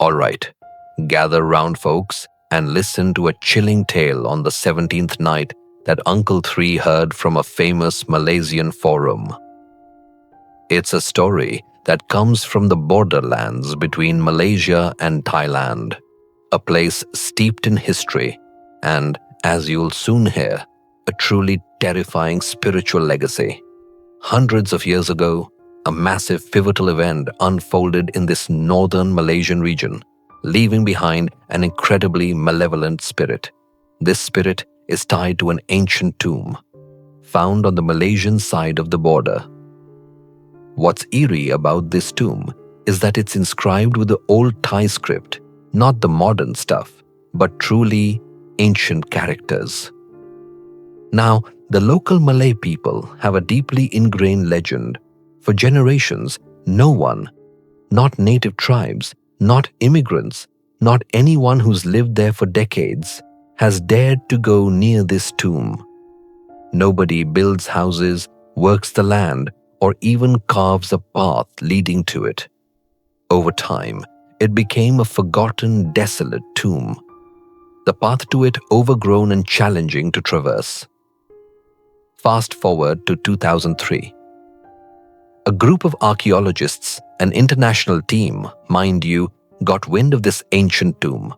Alright, gather round, folks, and listen to a chilling tale on the 17th night that Uncle Three heard from a famous Malaysian forum. It's a story that comes from the borderlands between Malaysia and Thailand, a place steeped in history and, as you'll soon hear, a truly terrifying spiritual legacy. Hundreds of years ago, a massive pivotal event unfolded in this northern Malaysian region, leaving behind an incredibly malevolent spirit. This spirit is tied to an ancient tomb, found on the Malaysian side of the border. What's eerie about this tomb is that it's inscribed with the old Thai script, not the modern stuff, but truly ancient characters. Now, the local Malay people have a deeply ingrained legend. For generations, no one, not native tribes, not immigrants, not anyone who's lived there for decades, has dared to go near this tomb. Nobody builds houses, works the land, or even carves a path leading to it. Over time, it became a forgotten, desolate tomb, the path to it overgrown and challenging to traverse. Fast forward to 2003. A group of archaeologists, an international team, mind you, got wind of this ancient tomb.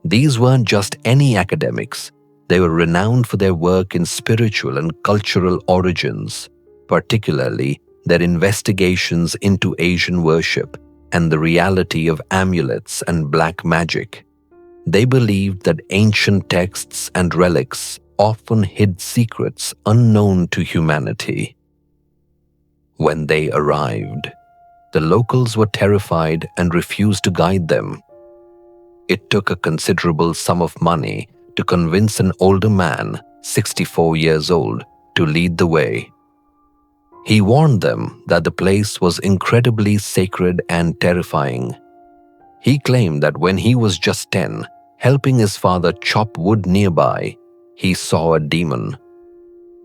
These weren't just any academics. They were renowned for their work in spiritual and cultural origins, particularly their investigations into Asian worship and the reality of amulets and black magic. They believed that ancient texts and relics often hid secrets unknown to humanity. When they arrived, the locals were terrified and refused to guide them. It took a considerable sum of money to convince an older man, 64 years old, to lead the way. He warned them that the place was incredibly sacred and terrifying. He claimed that when he was just 10, helping his father chop wood nearby, he saw a demon.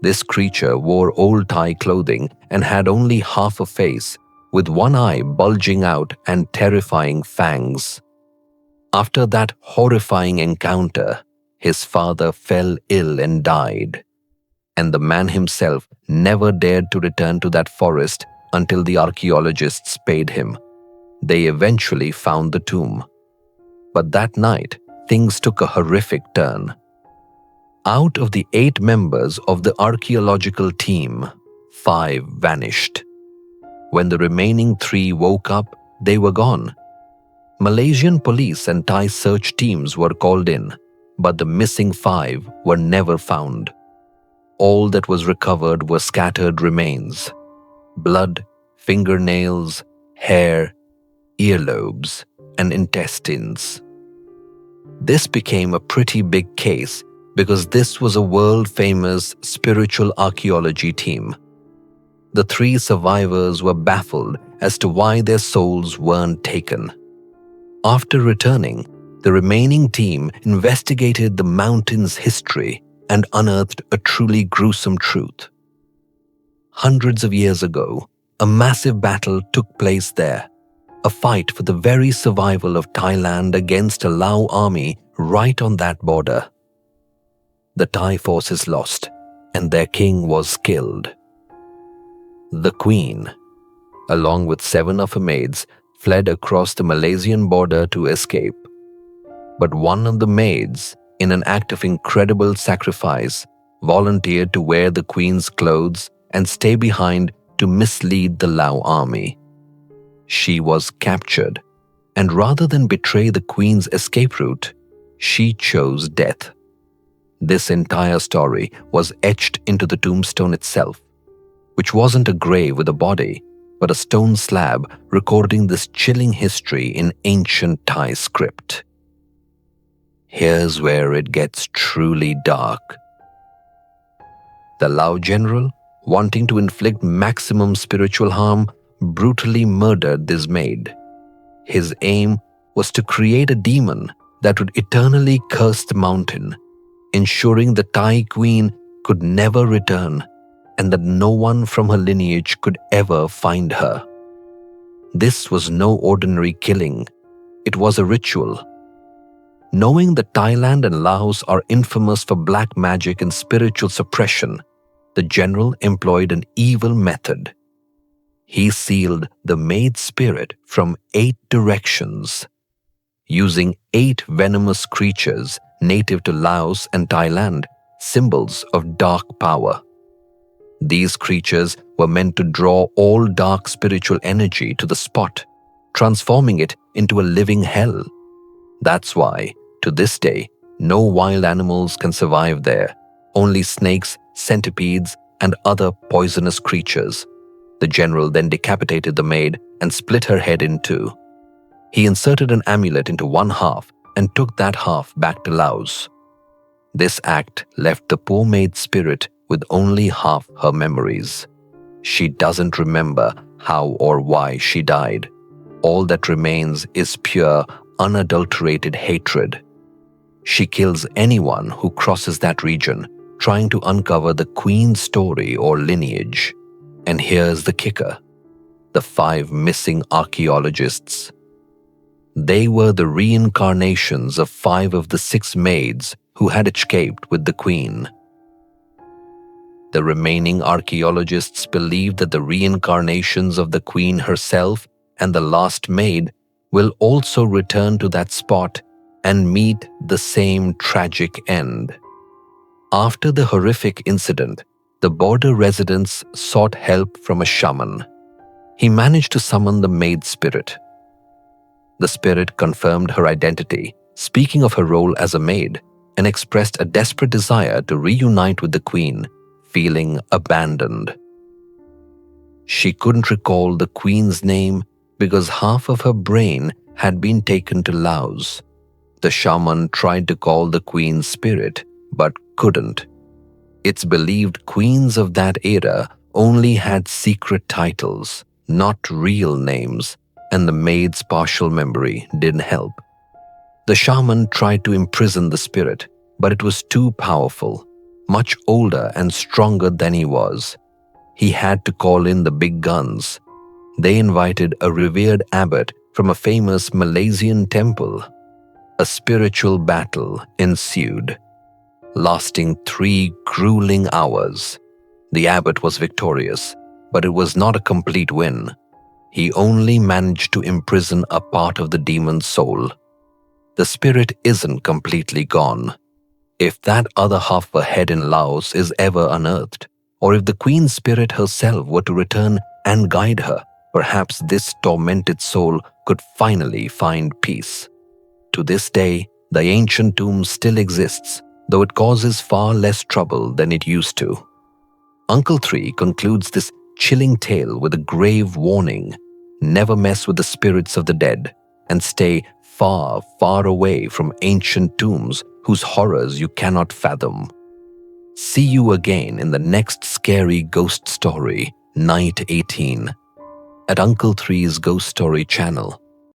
This creature wore old Thai clothing and had only half a face, with one eye bulging out and terrifying fangs. After that horrifying encounter, his father fell ill and died, and the man himself never dared to return to that forest until the archaeologists paid him. They eventually found the tomb. But that night, things took a horrific turn. Out of the 8 members of the archaeological team, 5 vanished. When the remaining 3 woke up, they were gone. Malaysian police and Thai search teams were called in, but the missing 5 were never found. All that was recovered were scattered remains: blood, fingernails, hair, earlobes, and intestines. This became a pretty big case because this was a world-famous spiritual archaeology team. The 3 survivors were baffled as to why their souls weren't taken. After returning, the remaining team investigated the mountain's history and unearthed a truly gruesome truth. Hundreds of years ago, a massive battle took place there, a fight for the very survival of Thailand against a Lao army right on that border. The Thai forces lost, and their king was killed. The queen, along with 7 of her maids, fled across the Malaysian border to escape. But one of the maids, in an act of incredible sacrifice, volunteered to wear the queen's clothes and stay behind to mislead the Lao army. She was captured, and rather than betray the queen's escape route, she chose death. This entire story was etched into the tombstone itself, which wasn't a grave with a body, but a stone slab recording this chilling history in ancient Thai script. Here's where it gets truly dark. The Lao general, wanting to inflict maximum spiritual harm, brutally murdered this maid. His aim was to create a demon that would eternally curse the mountain, ensuring the Thai queen could never return and that no one from her lineage could ever find her. This was no ordinary killing. It was a ritual. Knowing that Thailand and Laos are infamous for black magic and spiritual suppression, the general employed an evil method. He sealed the maid spirit from 8 directions, using 8 venomous creatures native to Laos and Thailand, symbols of dark power. These creatures were meant to draw all dark spiritual energy to the spot, transforming it into a living hell. That's why, to this day, no wild animals can survive there, only snakes, centipedes, and other poisonous creatures. The general then decapitated the maid and split her head in 2. He inserted an amulet into one half and took that half back to Laos. This act left the poor maid's spirit with only half her memories. She doesn't remember how or why she died. All that remains is pure, unadulterated hatred. She kills anyone who crosses that region, trying to uncover the queen's story or lineage. And here's the kicker: the 5 missing archaeologists. They were the reincarnations of 5 of the 6 maids who had escaped with the queen. The remaining archaeologists believe that the reincarnations of the queen herself and the last maid will also return to that spot and meet the same tragic end. After the horrific incident, the border residents sought help from a shaman. He managed to summon the maid spirit. The spirit confirmed her identity, speaking of her role as a maid, and expressed a desperate desire to reunite with the queen, feeling abandoned. She couldn't recall the queen's name because half of her brain had been taken to Laos. The shaman tried to call the queen's spirit, but couldn't. It's believed queens of that era only had secret titles, not real names, and the maid's partial memory didn't help. The shaman tried to imprison the spirit, but it was too powerful, much older and stronger than he was. He had to call in the big guns. They invited a revered abbot from a famous Malaysian temple. A spiritual battle ensued, lasting 3 grueling hours. The abbot was victorious, but it was not a complete win. He only managed to imprison a part of the demon's soul. The spirit isn't completely gone. If that other half of her head in Laos is ever unearthed, or if the queen's spirit herself were to return and guide her, perhaps this tormented soul could finally find peace. To this day, the ancient tomb still exists, though it causes far less trouble than it used to. Uncle 3 concludes this chilling tale with a grave warning: never mess with the spirits of the dead, and stay far, far away from ancient tombs whose horrors you cannot fathom. See you again in the next scary ghost story, Night 18, at Uncle 3's Ghost Story channel.